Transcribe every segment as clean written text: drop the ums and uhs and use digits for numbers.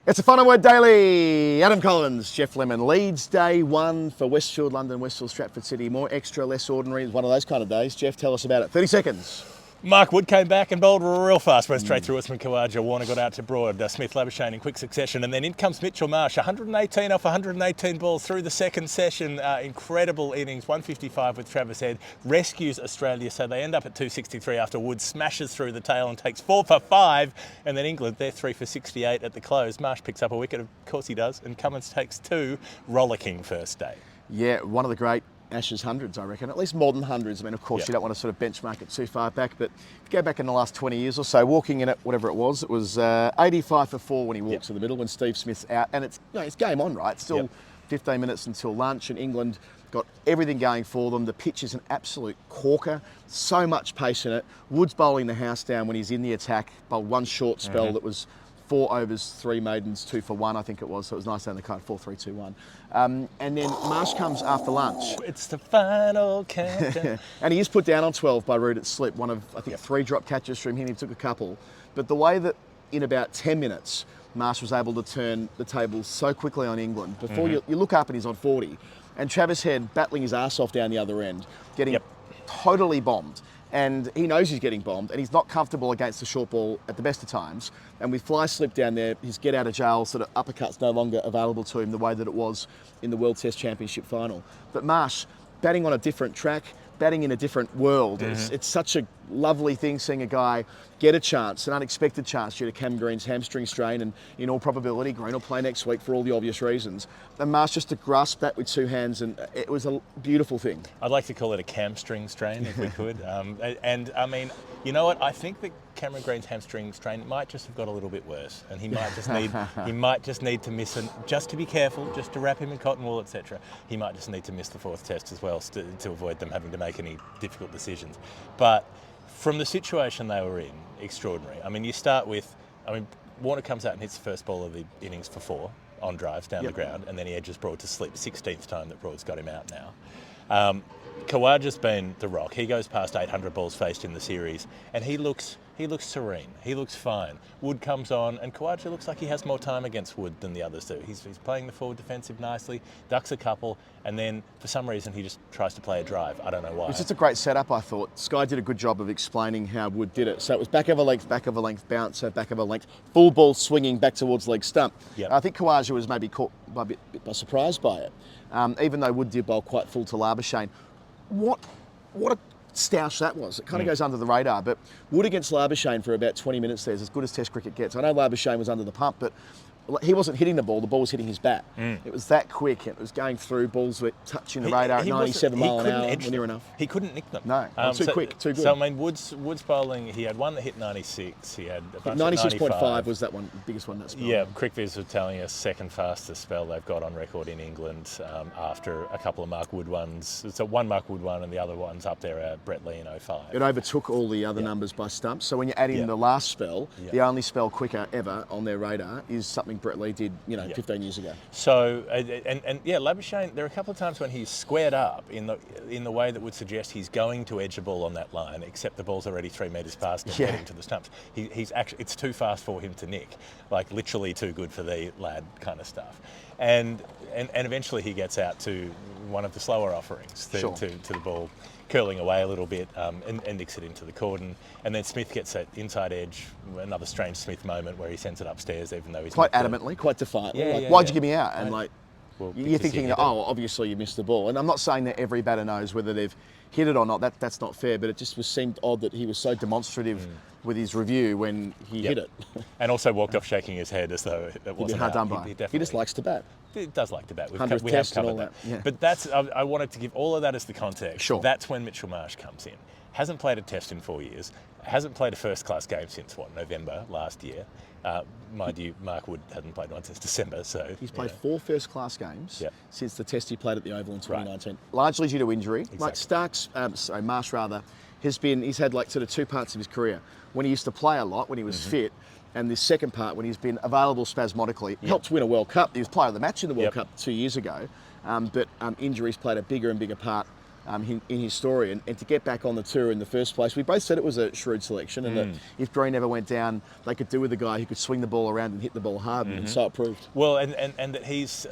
It's a Final Word Daily. Adam Collins, Jeff Lemon. Leeds day one for Westfield, London, Westfield, Stratford City. More extra, less ordinary. One of those kind of days. Jeff, tell us about it. 30 seconds. Mark Wood came back and bowled real fast, went straight through Usman Khawaja. Warner got out to Broad, Smith Labuschagne in quick succession, and then in comes Mitchell Marsh, 118 off 118 balls through the second session. Incredible innings, 155 with Travis Head, rescues Australia, so they end up at 263 after Wood smashes through the tail and takes 4 for 5, and then England, they're 3 for 68 at the close. Marsh picks up a wicket, of course he does, and Cummins takes 2, rollicking first day. Yeah, one of the great Ashes hundreds, I reckon, at least modern hundreds. I mean, of course, you don't want to sort of benchmark it too far back, but if you go back in the last 20 years or so, walking in at whatever it was 85 for 4 when he walks to the middle when Steve Smith's out, and it's it's game on, right? It's still 15 minutes until lunch, and England got everything going for them. The pitch is an absolute corker, so much pace in it. Wood's bowling the house down when he's in the attack, bowled one short spell that was 4 overs, 3 maidens, 2 for 1, I think it was. So it was nice down the card, 4-3-2-1. And then Marsh comes after lunch. It's the final countdown. And he is put down on 12 by Root at slip. One of, I think, 3 drop catches from him. He took a couple. But the way that in about 10 minutes, Marsh was able to turn the tables so quickly on England. Before you look up and he's on 40. And Travis Head battling his arse off down the other end, getting totally bombed. And he knows he's getting bombed, and he's not comfortable against the short ball at the best of times. And with fly slip down there, his get out of jail sort of uppercut's no longer available to him the way that it was in the World Test Championship final. But Marsh, batting on a different track, batting in a different world. It's such a lovely thing seeing a guy get a chance, an unexpected chance due to Cam Green's hamstring strain, and in all probability Green will play next week for all the obvious reasons. And Marsh just to grasp that with 2 hands, and it was a beautiful thing. I'd like to call it a hamstring strain if we could. And I mean, you know what? I think that Cameron Green's hamstring strain might just have got a little bit worse, and he might just need to miss just to be careful, just to wrap him in cotton wool, etc. He might just need to miss the 4th test as well to avoid them having to make any difficult decisions. But from the situation they were in, extraordinary. I mean, you start with, Warner comes out and hits the first ball of the innings for 4 on drives down the ground, and then he edges Broad to slip. 16th time that Broad's got him out now. Khawaja's been the rock. He goes past 800 balls faced in the series, and he looks serene. He looks fine. Wood comes on, and Khawaja looks like he has more time against Wood than the others do. He's playing the forward defensive nicely, ducks a couple, and then for some reason he just tries to play a drive. I don't know why. It's just a great setup, I thought. Sky did a good job of explaining how Wood did it. So it was back of a length, bouncer, back of a length, full ball swinging back towards leg stump. I think Khawaja was maybe caught by a bit by surprise by it, even though Wood did bowl quite full to Labuschagne. What a stoush that was. It kind of goes under the radar, but Wood against Labuschagne for about 20 minutes there is as good as Test cricket gets. I know Labuschagne was under the pump, but he wasn't hitting the ball was hitting his bat. It was that quick. It was going through, balls were touching the radar at 97 mile an hour, near enough. He couldn't nick them. No, too quick, too good. So, I mean, Wood's bowling, he had one that hit 96, he had a bunch 96.5 was that one, biggest one that spell. Yeah, CricViz were telling us second fastest spell they've got on record in England after a couple of Mark Wood ones. So one Mark Wood one and the other one's up there at Brett Lee in 05. It overtook all the other numbers by stumps. So when you add in the last spell, the only spell quicker ever on their radar is something Brett Lee did, 15 years ago. So, Labuschagne, there are a couple of times when he's squared up in the way that would suggest he's going to edge a ball on that line, except the ball's already 3 metres past him getting to the stumps. He's actually, it's too fast for him to nick, like literally too good for the lad kind of stuff. And eventually he gets out to one of the slower offerings to the ball, curling away a little bit and nicks it into the cordon. And then Smith gets that inside edge, another strange Smith moment where he sends it upstairs even though he's quite adamantly, quite defiantly. Why'd you give me out? And you're thinking, obviously you missed the ball. And I'm not saying that every batter knows whether they've hit it or not. That's not fair, but it just seemed odd that he was so demonstrative with his review when he hit it. And also walked off shaking his head as though it wasn't hard done by. He just likes to bat. He does like to bat. We have covered that. But I wanted to give all of that as the context. That's when Mitchell Marsh comes in. Hasn't played a test in 4 years. Hasn't played a first-class game since, November last year. Mind you, Mark Wood hadn't played one since December, so... He's played 4 first-class games since the test he played at the Oval in 2019. Largely due to injury. Exactly. Marsh he's had sort of 2 parts of his career. When he used to play a lot, when he was fit, and this second part when he's been available spasmodically. Helped win a World Cup. He was player of the match in the World Cup 2 years ago. But injuries played a bigger and bigger part in his story, and to get back on the tour in the first place. We both said it was a shrewd selection, and that if Green never went down, they could do with a guy who could swing the ball around and hit the ball hard, and so it proved. Well, and that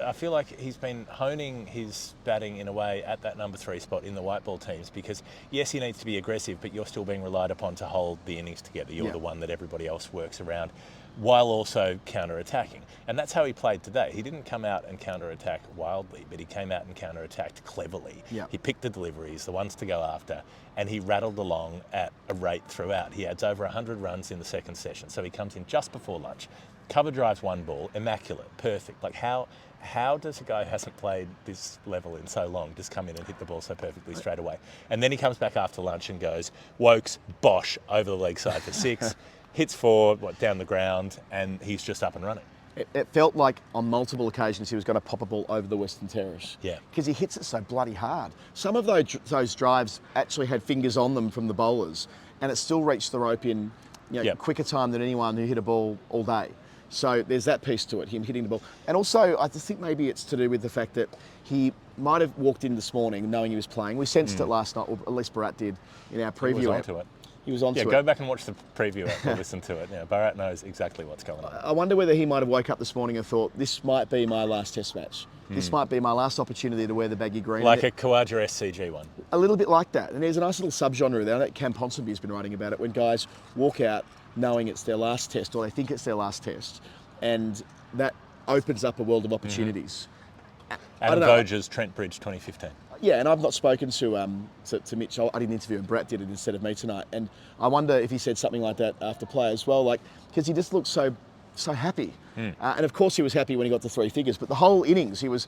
I feel like he's been honing his batting in a way at that number 3 spot in the white ball teams, because yes, he needs to be aggressive, but you're still being relied upon to hold the innings together. You're the one that everybody else works around, while also counter-attacking. And that's how he played today. He didn't come out and counter-attack wildly, but he came out and counter-attacked cleverly. He picked the deliveries, the ones to go after, and he rattled along at a rate throughout. He adds over 100 runs in the second session, so he comes in just before lunch. Cover drives 1 ball, immaculate, perfect. Like how does a guy who hasn't played this level in so long just come in and hit the ball so perfectly straight away? And then he comes back after lunch and goes, Wokes, bosh, over the leg side for 6. Hits 4, down the ground, and he's just up and running. It felt like on multiple occasions he was going to pop a ball over the Western Terrace. Yeah. Because he hits it so bloody hard. Some of those drives actually had fingers on them from the bowlers, and it still reached the rope in quicker time than anyone who hit a ball all day. So there's that piece to it, him hitting the ball. And also, I just think maybe it's to do with the fact that he might have walked in this morning knowing he was playing. We sensed it last night, or at least Bharat did in our preview. He was onto it. He was onto it. Yeah, go back and watch the preview or listen to it. Yeah, Bharat knows exactly what's going on. I wonder whether he might have woke up this morning and thought, this might be my last test match. This might be my last opportunity to wear the baggy green. Like a Khawaja SCG one. A little bit like that. And there's a nice little subgenre there. I know Cam Ponsonby's been writing about it, when guys walk out knowing it's their last test, or they think it's their last test. And that opens up a world of opportunities. Adam Voger's Trent Bridge 2015. Yeah, and I've not spoken to Mitch. I didn't interview him. Brett did it instead of me tonight. And I wonder if he said something like that after play as well, because he just looked so happy. And of course he was happy when he got to 3 figures, but the whole innings he was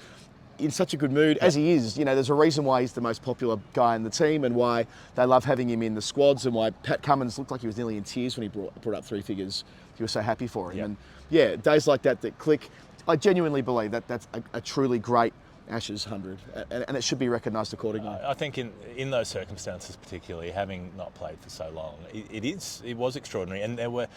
in such a good mood, as he is. There's a reason why he's the most popular guy in the team, and why they love having him in the squads, and why Pat Cummins looked like he was nearly in tears when he brought up 3 figures. He was so happy for him. And days like that click. I genuinely believe that that's a truly great Ashes 100, and it should be recognised accordingly. I think in those circumstances, particularly having not played for so long, it was extraordinary. And there were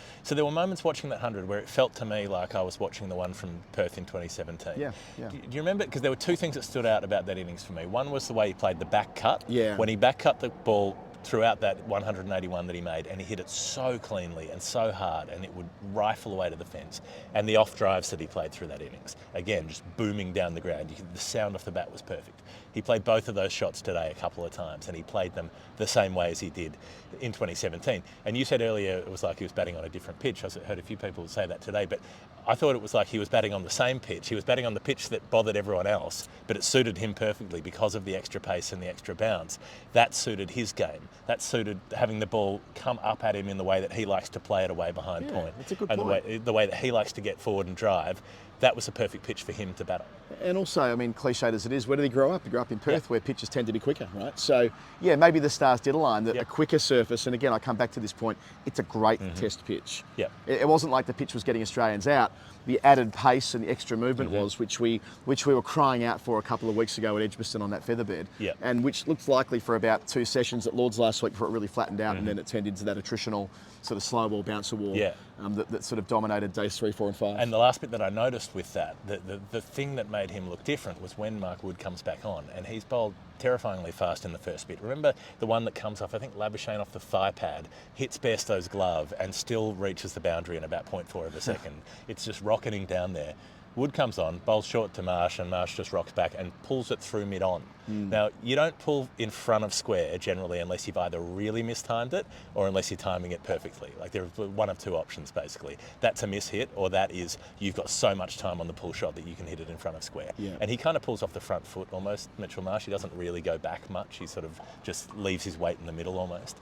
moments watching that 100 where it felt to me like I was watching the one from Perth in 2017. Yeah. Do you remember? Because there were 2 things that stood out about that innings for me. One was the way he played the back cut. Yeah. When he back cut the ball throughout that 181 that he made, and he hit it so cleanly and so hard, and it would rifle away to the fence. And the off drives that he played through that innings, again, just booming down the ground. The sound off the bat was perfect. He played both of those shots today a couple of times, and he played them the same way as he did in 2017. And you said earlier it was like he was batting on a different pitch. I heard a few people say that today, but I thought it was like he was batting on the same pitch. He was batting on the pitch that bothered everyone else, but it suited him perfectly because of the extra pace and the extra bounce. That suited his game. That suited having the ball come up at him in the way that he likes to play it away behind point. That's a good and point. the way that he likes to get forward and drive. That was a perfect pitch for him to bat on. And also, I mean, cliched as it is, where did he grow up? He grew up in Perth, where pitches tend to be quicker, right? So, maybe the stars did align, that a quicker surface, and again, I come back to this point, it's a great test pitch. Yeah. It wasn't like the pitch was getting Australians out. The added pace and the extra movement was, which we were crying out for a couple of weeks ago at Edgbaston on that featherbed, and which looked likely for about 2 sessions at Lords last week before it really flattened out, and then it turned into that attritional sort of slow ball bouncer war that sort of dominated days 3, 4 and 5. And the last bit that I noticed with that, the thing that made him look different was when Mark Wood comes back on, and he's bowled terrifyingly fast in the first bit. Remember the one that comes off, I think Labuschagne off the thigh pad, hits Bairstow's glove and still reaches the boundary in about 0.4 of a second. It's just rocketing down there. Wood comes on, bowls short to Marsh, and Marsh just rocks back and pulls it through mid-on. Now, you don't pull in front of square generally unless you've either really mistimed it or unless you're timing it perfectly. Like, there's one of 2 options, basically. That's a miss-hit, or that is you've got so much time on the pull shot that you can hit it in front of square. And he kind of pulls off the front foot almost, Mitchell Marsh. He doesn't really go back much. He sort of just leaves his weight in the middle almost.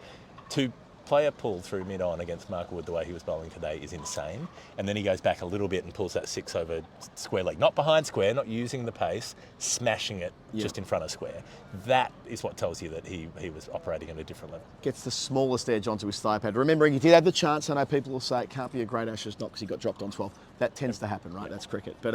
To play a pull through mid-on against Mark Wood the way he was bowling today is insane. And then he goes back a little bit and pulls that 6 over square leg. Not behind square, not using the pace, smashing it just in front of square. That is what tells you that he was operating at a different level. Gets the smallest edge onto his thigh pad. Remembering he did have the chance. I know people will say it can't be a great Ashes knock because he got dropped on 12. That tends to happen, right? That's cricket. But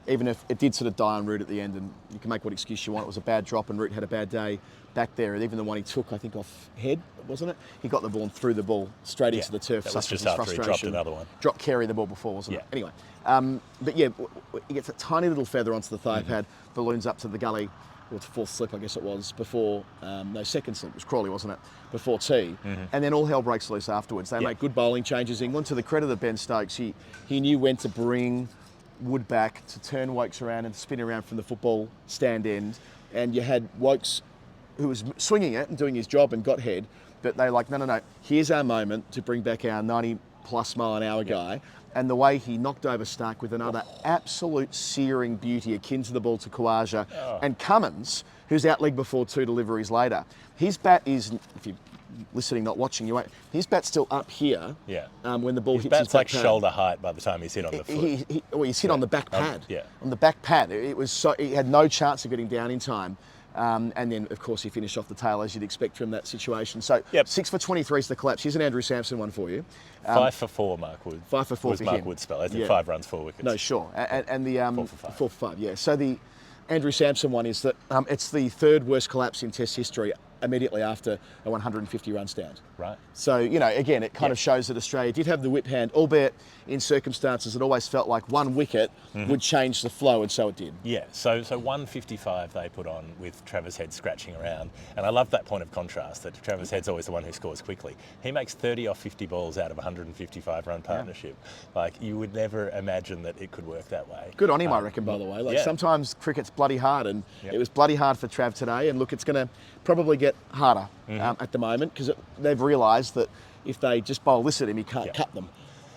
even if it did sort of die on Root at the end, and you can make what excuse you want, it was a bad drop and Root had a bad day back there. And even the one he took, I think, off head, wasn't it? He got the ball and threw the ball straight into the turf. That was just after he dropped another one. Dropped Carey the ball before, wasn't it? Anyway, but he gets a tiny little feather onto the thigh pad, balloons up to the gully. or the fourth slip, I guess it was, before, no, second slip, it was Crawley, wasn't it, before tea, and then all hell breaks loose afterwards. They make good bowling changes, England. To the credit of Ben Stokes, he knew when to bring Wood back, to turn Wokes around and spin around from the football stand end, and you had Wokes who was swinging it and doing his job and got head, but they like, no, here's our moment to bring back our 90+ mile an hour guy. And the way he knocked over Stark with another absolute searing beauty akin to the ball to Khawaja. And Cummins, who's out league before 2 deliveries later, his bat is, if you're listening, not watching, you won't, his bat's still up here when the ball hits his bat's like back pad. shoulder height by the time he's hit on the foot. He's hit on the back pad. On the back pad. It was so, he had no chance of getting down in time. And then, of course, he finished off the tail as you'd expect from that situation. So 6 for 23 is the collapse. Here's an Andrew Sampson one for you. 5 for 4, Mark Wood. 5 for 4 was for Mark him. Wood's spell. I think 5 runs, 4 wickets. No, sure. And the 4 for 5. 4 for 5, yeah. So the Andrew Sampson one is that it's the third worst collapse in Test history immediately after a 150 run stand. Right. So, again, it kind of shows that Australia did have the whip hand, albeit in circumstances it always felt like one wicket would change the flow, and so it did. Yeah, so 155 they put on with Travis Head scratching around. And I love that point of contrast, that Travis Head's always the one who scores quickly. He makes 30 off 50 balls out of a 155 run partnership. Like, you would never imagine that it could work that way. Good on him, I reckon, by the way. Like, sometimes cricket's bloody hard, and it was bloody hard for Trav today. And look, it's going to probably get harder at the moment, because they've realised that if they just bowl this at him, he can't cut them.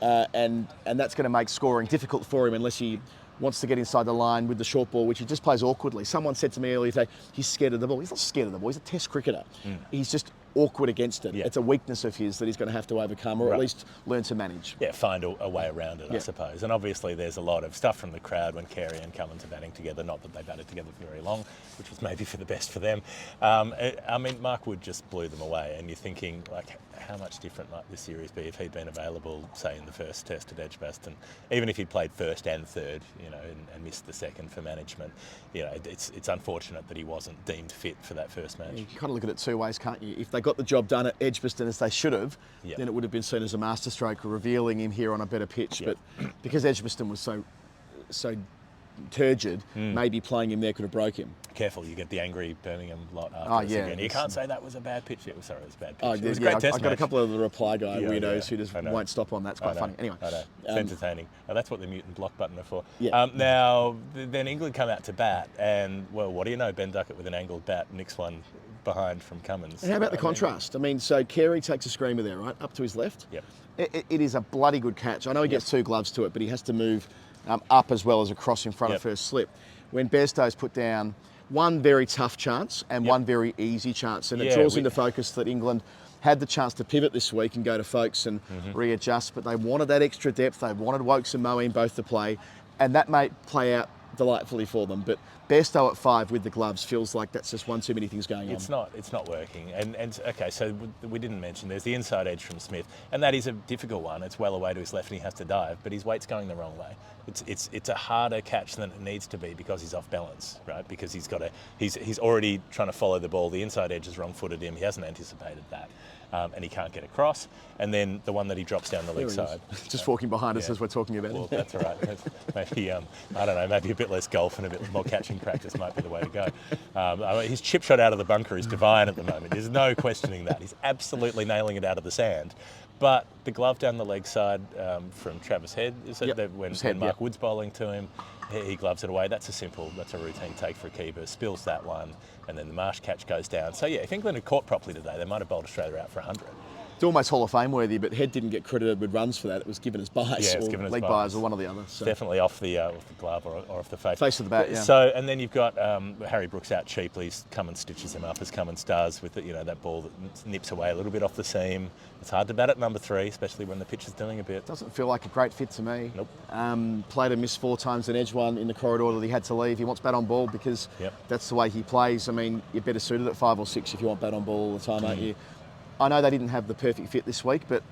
And that's going to make scoring difficult for him unless he wants to get inside the line with the short ball, which he just plays awkwardly. Someone said to me earlier today, he's scared of the ball. He's not scared of the ball. He's a Test cricketer. He's just awkward against it. It's a weakness of his that he's going to have to overcome, or at least learn to manage. Yeah, find a way around it, I suppose. And obviously there's a lot of stuff from the crowd when Carey and Cummins are batting together. Not that they batted together for very long, which was maybe for the best for them. I mean, Mark Wood just blew them away, and you're thinking, like, how much different might this series be if he'd been available, say, in the first Test at Edgbaston? Even if he'd played first and third, and missed the second for management, it's unfortunate that he wasn't deemed fit for that first match. You can kind of look at it two ways, can't you? If they got the job done at Edgbaston as they should have, then it would have been seen as a masterstroke, revealing him here on a better pitch. But because Edgbaston was so turgid, maybe playing him there could have broke him. Careful, you get the angry Birmingham lot after this again. You can't say that was a bad pitch. It was a bad pitch. It was a great Test I've got match. a couple of the reply guy weirdos who just won't stop on that. It's quite funny. Anyway, it's entertaining. That's what the mutant block button are for. Yeah. Now, then England come out to bat, and, well, what do you know? Ben Duckett with an angled bat nicks one behind from Cummins. And how about the contrast? I mean, so Carey takes a screamer there, right, up to his left. Yep. It is a bloody good catch. I know he gets 2 gloves to it, but he has to move up as well as across in front of first slip. When Bairstow's put down one very tough chance and one very easy chance, and it draws into focus that England had the chance to pivot this week and go to Folkes and readjust, but they wanted that extra depth. They wanted Wokes and Moeen both to play, and that may play out delightfully for them. But Bairstow at 5 with the gloves feels like that's just one too many things going on. It's not working. And okay, so we didn't mention there's the inside edge from Smith, and that is a difficult one. It's well away to his left and he has to dive, but his weight's going the wrong way. It's a harder catch than it needs to be because he's off balance, right? Because he's already trying to follow the ball. The inside edge has wrong-footed him. He hasn't anticipated that. And he can't get across. And then the one that he drops down the leg side. Just walking behind us as we're talking about him. Well, it. that's all right. Maybe, I don't know, maybe a bit less golf and a bit more catching practice might be the way to go. His chip shot out of the bunker is divine at the moment. There's no questioning that. He's absolutely nailing it out of the sand. But the glove down the leg side from Travis Head, is it when Mark Wood's bowling to him, he gloves it away. That's a routine take for a keeper. Spills that one, and then the Marsh catch goes down. So yeah, if England had caught properly today, they might have bowled Australia out for 100. It's almost Hall of Fame worthy, but Head didn't get credited with runs for that. It was given as buys, or leg buys, or one or the other. So. Definitely off the glove or off the face. Face of the bat, yeah. So, and then you've got Harry Brooks out cheaply. Cummins stitches him up as Cummins does with that ball that nips away a little bit off the seam. It's hard to bat at number 3, especially when the pitch is doing a bit. Doesn't feel like a great fit to me. Nope. Played and missed 4 times an edge one in the corridor that he had to leave. He wants bat on ball because that's the way he plays. I mean, you're better suited at 5 or 6 if you want bat on ball all the time, aren't you? I know they didn't have the perfect fit this week, but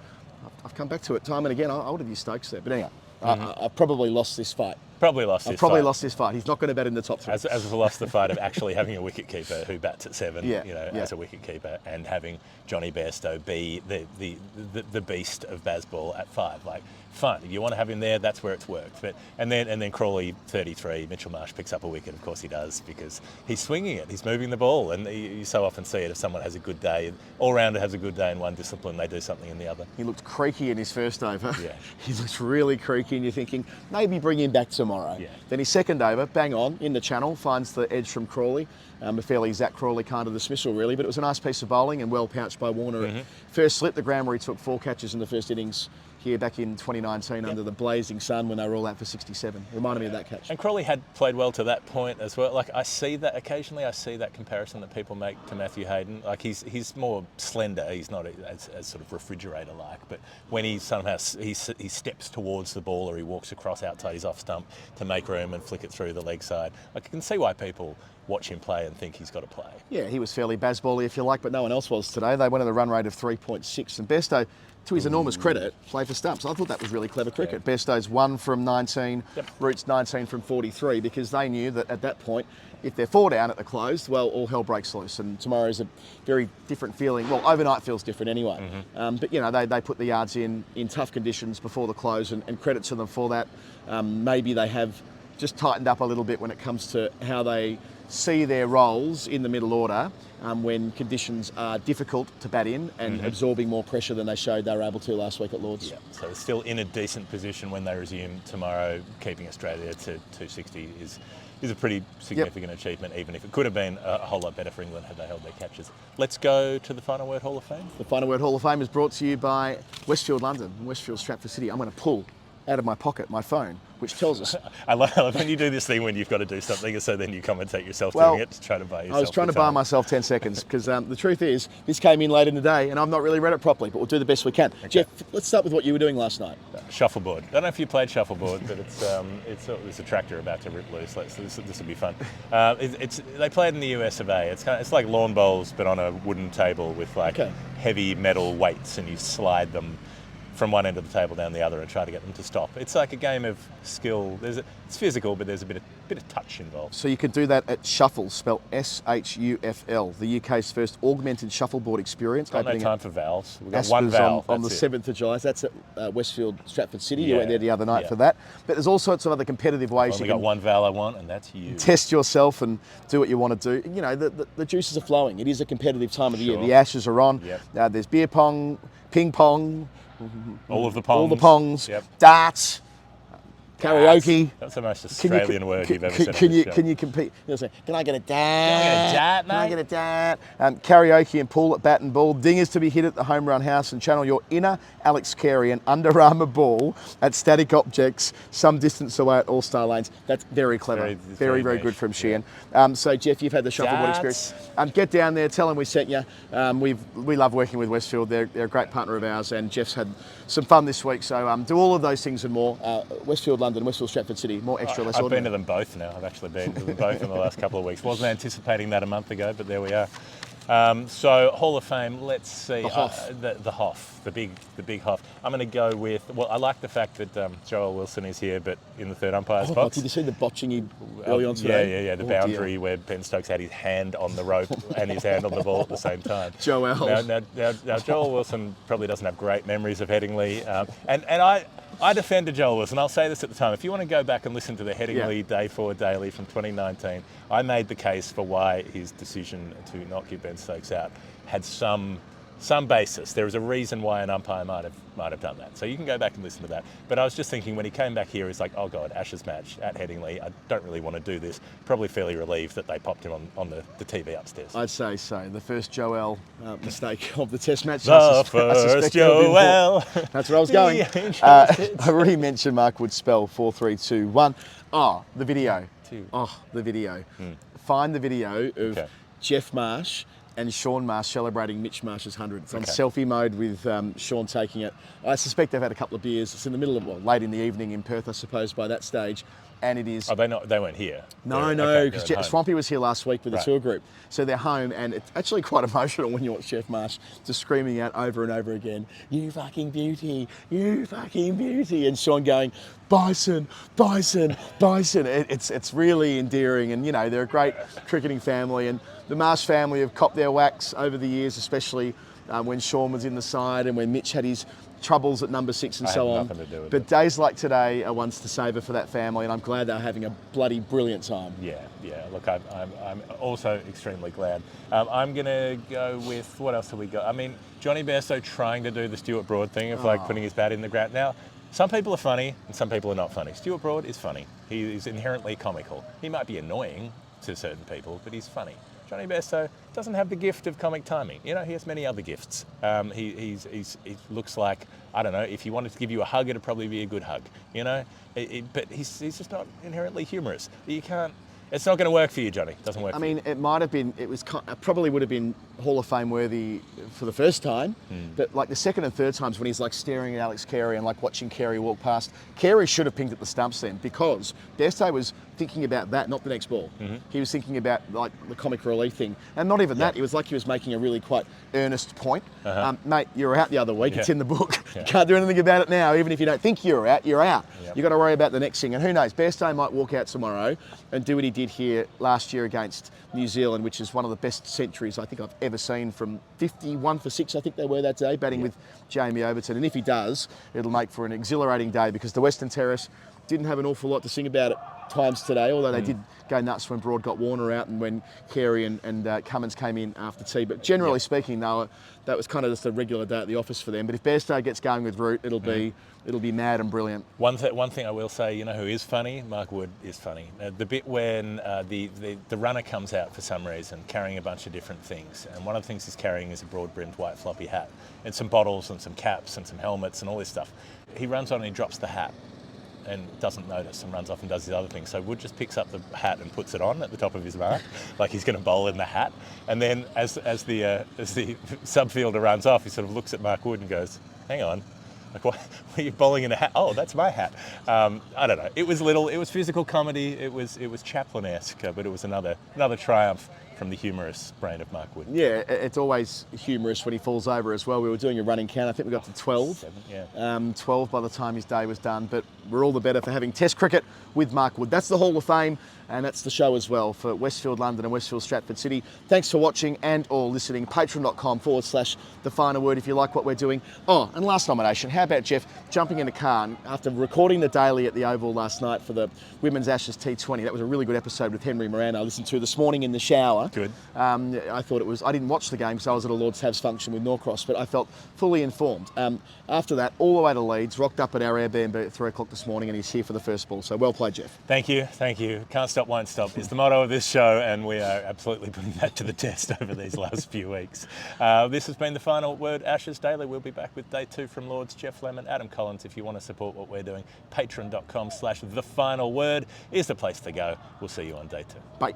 I've come back to it time and again. I would have used Stokes there. But anyway, I've probably lost this fight. Probably lost I've this probably fight. lost this fight. He's not going to bat in the top 3. As we've lost the fight of actually having a wicket keeper who bats at 7, as a wicket keeper, and having Johnny Bairstow be the beast of Bazball at 5. Like, fun. If you want to have him there, that's where it's worked. But and then Crawley 33, Mitchell Marsh picks up a wicket. Of course he does, because he's swinging it. He's moving the ball, and you so often see it. If someone has a good day, all rounder has a good day in one discipline, they do something in the other. He looked creaky in his first over. Yeah. He looks really creaky, and you're thinking maybe bring him back tomorrow. Yeah. Then his second over, bang on in the channel, finds the edge from Crawley. A fairly Zach Crawley kind of dismissal, really, but it was a nice piece of bowling and well pouched by Warner. At first slip, the ground where he took 4 catches in the first innings here back in 2019 under the blazing sun when they were all out for 67. Reminded me of that catch. And Crawley had played well to that point as well. Like, I see that occasionally. I see that comparison that people make to Matthew Hayden. Like, he's more slender. He's not as sort of refrigerator-like. But when he somehow he steps towards the ball, or he walks across outside his off stump to make room and flick it through the leg side, like, I can see why people watch him play and think he's got to play. Yeah, he was fairly Bazball-y, if you like, but no one else was today. They went at a run rate of 3.6, and Bairstow, to his enormous credit, played for stumps. I thought that was really clever cricket. Yeah. Bairstow's 1 from 19, Roots 19 from 43, because they knew that at that point, if they're 4 down at the close, well, all hell breaks loose. And tomorrow's a very different feeling. Well, overnight feels different anyway. But, they put the yards in tough conditions before the close, and credit to them for that. Maybe they have just tightened up a little bit when it comes to how they see their roles in the middle order when conditions are difficult to bat in, and absorbing more pressure than they showed they were able to last week at Lords. Yeah. So they're still in a decent position when they resume tomorrow. Keeping Australia to 260 is a pretty significant achievement, even if it could have been a whole lot better for England had they held their catches. Let's go to the Final Word Hall of Fame. The Final Word Hall of Fame is brought to you by Westfield London, Westfield Stratford City. I'm going to pull out of my pocket my phone, which tells us. I love when you do this thing when you've got to do something, and so then you commentate yourself doing it to try to buy yourself. I was trying to buy myself 10 seconds, because the truth is, this came in late in the day and I've not really read it properly, but we'll do the best we can. Okay. Jeff, let's start with what you were doing last night. Shuffleboard. I don't know if you played shuffleboard, but there's a tractor about to rip loose. This will be fun. They played in the US of A. It's like lawn bowls, but on a wooden table with heavy metal weights, and you slide them from one end of the table down the other and try to get them to stop. It's like a game of skill. It's physical, but there's a bit of touch involved. So you can do that at Shuffle, spelled SHUFL, the UK's first augmented shuffleboard experience. Got no time for vowels. We've got one vowel. On the 7th of July. That's at Westfield, Stratford City. You went there the other night for that. But there's all sorts of other competitive ways you can... got one vowel I want, and that's you. Test yourself and do what you want to do. The juices are flowing. It is a competitive time of the year. The Ashes are on. Yep. There's beer pong, ping pong, all of the pongs. All the pongs, darts, karaoke. That's the most Australian word you've ever said. Can you compete? Say, can I get a dart? Can I get a dart, mate? Karaoke and pool at bat and ball. Dingers to be hit at the home run house, and channel your inner Alex Carey and Under Armour ball at static objects some distance away at All-Star lanes. That's very clever. Very good from Sheehan. So, Jeff, you've had the shuffleboard experience. Get down there, tell them we sent you. We love working with Westfield. They're a great partner of ours, and Jeff's had some fun this week. So do all of those things and more. Westfield London, Westfield Stratford City, more extra, less ordinary. I've been to them both now. I've actually been to them both in the last couple of weeks. Wasn't anticipating that a month ago, but there we are. So Hall of Fame, let's see. The Hoff. The Hoff, the big Hoff. I'm going to go with, well, I like the fact that Joel Wilson is here, but in the third umpire's box. Did you see the botching early on today? Yeah, the boundary where Ben Stokes had his hand on the rope and his hand on the ball at the same time. Joel. Now Joel Wilson probably doesn't have great memories of Headingley, and I defended Joel Wilson. I'll say this at the time. If you want to go back and listen to the Headingley Day 4 Daily from 2019, I made the case for why his decision to not give Ben Stokes out had some basis. There is a reason why an umpire might have done that. So you can go back and listen to that. But I was just thinking when he came back here, he's like, oh God, Ashes match at Headingley. I don't really want to do this. Probably fairly relieved that they popped him on the TV upstairs. I'd say so. The first Joel mistake of the Test match. The first Joel. That's where I was going. I already mentioned Mark would spell 4, 3, 2, 1. Oh, the video. The video. Find the video of Jeff Marsh and Sean Marsh celebrating Mitch Marsh's 100. It's on selfie mode with Sean taking it. I suspect they've had a couple of beers. It's in the middle of, late in the evening in Perth, I suppose, by that stage. and it is... Oh, they weren't here? No, because Swampy was here last week with the tour group. So they're home, and it's actually quite emotional when you watch Chef Marsh just screaming out over and over again, "You fucking beauty, you fucking beauty," and Sean going, "Bison, Bison, Bison." It's really endearing, and, you know, they're a great cricketing family, and the Marsh family have copped their whacks over the years, especially when Sean was in the side and when Mitch had his troubles at number 6 and so on. But days like today are ones to savour for that family, and I'm glad they're having a bloody brilliant time. Yeah. Look, I'm also extremely glad. I'm going to go with, what else have we got? I mean, Johnny Bairstow trying to do the Stuart Broad thing of like putting his bat in the ground. Now, some people are funny and some people are not funny. Stuart Broad is funny. He is inherently comical. He might be annoying to certain people, but he's funny. Johnny Bairstow doesn't have the gift of comic timing. You know, he has many other gifts. He looks like, I don't know, if he wanted to give you a hug, it'd probably be a good hug, you know? But he's just not inherently humorous. You can't, it's not going to work for you, Johnny. It doesn't work for you. It might have been, probably would have been Hall of Fame worthy for the first time, but like the second and third times when he's like staring at Alex Carey and like watching Carey walk past, Carey should have pinged at the stumps then, because Bairstow was thinking about that, not the next ball. He was thinking about like the comic relief thing, and not even that. It was like he was making a really quite earnest point. Mate, you were out the other week. It's in the book. You can't do anything about it now. Even if you don't think you're out, you're out. You've got to worry about the next thing. And who knows? Bairstow might walk out tomorrow and do what he did here last year against New Zealand, which is one of the best centuries I think I've ever seen, from 51 for 6, I think they were that day, batting with Jamie Overton. And if he does, it'll make for an exhilarating day, because the Western Terrace didn't have an awful lot to sing about at times today, although they did go nuts when Broad got Warner out and when Carey and Cummins came in after tea. But generally speaking, that was kind of just a regular day at the office for them. But if Bairstow gets going with Root, it'll be mad and brilliant. One thing I will say, you know who is funny? Mark Wood is funny. The bit when the runner comes out for some reason carrying a bunch of different things, and one of the things he's carrying is a broad-brimmed white floppy hat and some bottles and some caps and some helmets and all this stuff. He runs on and he drops the hat and doesn't notice and runs off and does his other thing. So Wood just picks up the hat and puts it on at the top of his mark, like he's going to bowl in the hat. And then as the subfielder runs off, he sort of looks at Mark Wood and goes, "Hang on, like why are you bowling in a hat? Oh, that's my hat." I don't know. It was physical comedy. It was Chaplin-esque, but it was another triumph from the humorous brain of Mark Wood. Yeah, it's always humorous when he falls over as well. We were doing a running count. I think we got to 12. 12 by the time his day was done. But we're all the better for having Test cricket with Mark Wood. That's the Hall of Fame, and that's the show as well for Westfield London and Westfield Stratford City. Thanks for watching and or listening. Patreon.com/The Final Word if you like what we're doing. Oh, and last nomination. How about Jeff jumping in a car and after recording the Daily at the Oval last night for the Women's Ashes T20? That was a really good episode with Henry Moran I listened to this morning in the shower. Good. I thought it was, I didn't watch the game because I was at a Lord's Tabs function with Norcross, but I felt fully informed. After that, all the way to Leeds, rocked up at our Airbnb at 3 o'clock this morning, and he's here for the first ball. So well played, Jeff. Thank you. Can't stop, won't stop is the motto of this show, and we are absolutely putting that to the test over these last few weeks. This has been The Final Word Ashes Daily. We'll be back with day 2 from Lords. Jeff Lemon, Adam Collins. If you want to support what we're doing, patreon.com/The Final Word is the place to go. We'll see you on day 2. Bye.